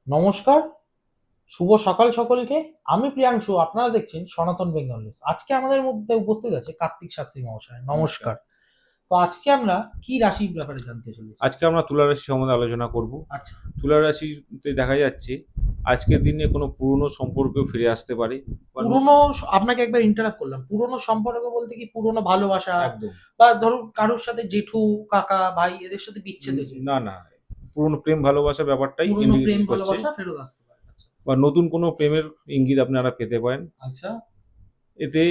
নমস্কার, শুভ সকাল সকলকে। আমি প্রিয়াংশু, আপনারা দেখছেন সনাতন বেঙ্গল নিউজ। আজকে আমাদের মধ্যে উপস্থিত আছে কার্তিক শাস্ত্রী মহাশয়। নমস্কার। নমস্কার। তো আজকে আমরা কি রাশির ব্যাপারে জানতে চলেছি? আজকে আমরা তুলা রাশি সম্বন্ধে আলোচনা করব। আচ্ছা, তুলা রাশিতে দেখা যাচ্ছে আজকের দিনে কোনো পুরনো সম্পর্ক ফিরে আসতে পারে বা পুরনো আপনাকে একবার ইন্টারাপ্ট করলাম। পুরনো সম্পর্ক বলতে কি পুরনো ভালোবাসা, একদম বা ধরুন কারোর সাথে জেঠু, কাকা, ভাই এদের সাথে বিচ্ছেদ হয়েছে। না না, পুরনো প্রেম ভালোবাসার ব্যাপারটাই পুরনো প্রেম ইন্ডিকেট করছে, ভালোবাসা ফেরত আসতে পারে। আচ্ছা, বা নতুন কোনো প্রেমের ইঙ্গিত আপনারা পেতে পারেন। আচ্ছা, এতে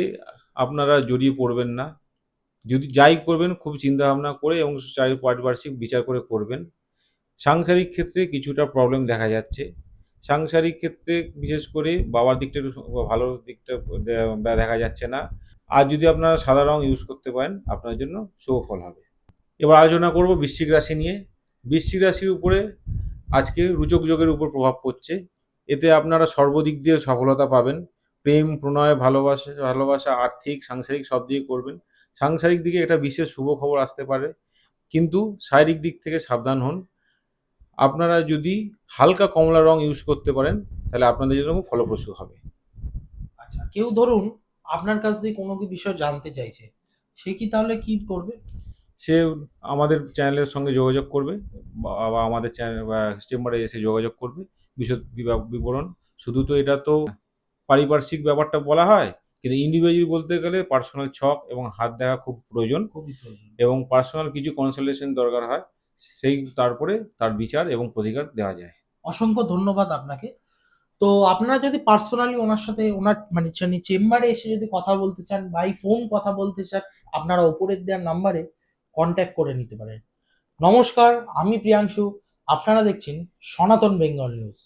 আপনারা জড়িয়ে পড়বেন না। যদি যাই করবেন খুব চিন্তা ভাবনা করে এবং পারিপার্শ্বিক বিচার করে করবেন। সাংসারিক ক্ষেত্রে কিছুটা প্রবলেম দেখা যাচ্ছে। সাংসারিক ক্ষেত্রে বিশেষ করে বাবার দিকটা একটু ভালো দিকটা দেখা যাচ্ছে না। আর যদি আপনারা সাদা রং ইউজ করতে পারেন আপনার জন্য শুভ ফল হবে। এবার আলোচনা করব বৃশ্চিক রাশি নিয়ে। বৃশ্চিক রাশির উপরে আজকে রুচক যোগের উপর প্রভাব পড়ছে। এতে আপনারা সর্বদিক দিয়ে সফলতা পাবেন। প্রেম, প্রণয়, ভালোবাসা, আর্থিক, সাংসারিক সব দিকে করবেন। সাংসারিক দিকে একটা বিশেষ শুভ খবর আসতে পারে, কিন্তু শারীরিক দিক থেকে সাবধান হন। আপনারা যদি হালকা কমলা রং ইউজ করতে পারেন তাহলে আপনাদের জন্য খুব ফলপ্রসূ হবে। আচ্ছা। কেউ ধরুন আপনার কাছ থেকে কোনো কি বিষয় জানতে চাইছে, সে কি তাহলে কি করবে? সে আমাদের চ্যানেলের সঙ্গে যোগাযোগ করবে, বা আমাদের চ্যানেল বা চেম্বারে এসে যোগাযোগ করবে। বিশদ বিবরণ। শুধু তো এটা তো পারিপার্শ্বিক ব্যাপারটা বলা হয়, কিন্তু ইন্ডিভিজুয়াল বলতে গেলে পার্সোনাল ছক এবং হাত দেখা খুব প্রয়োজন, খুবই প্রয়োজন। এবং পার্সোনাল কিছু কনসালটেশন দরকার হয়। তারপরে তার বিচার এবং প্রতিকার দেওয়া যায়। অসংখ্য ধন্যবাদ আপনাকে। তো আপনারা যদি পার্সোনালি ওনার সাথে ওনার মানে চেম্বারে এসে যদি কথা বলতে চান, বাই ফোন কথা বলতে চান, আপনারা ওপরের দেওয়া নাম্বারে কনট্যাক্ট করে নিতে পারেন। নমস্কার, আমি প্রিয়াংশু। আপনারা দেখছেন সনাতন বেঙ্গল নিউজ।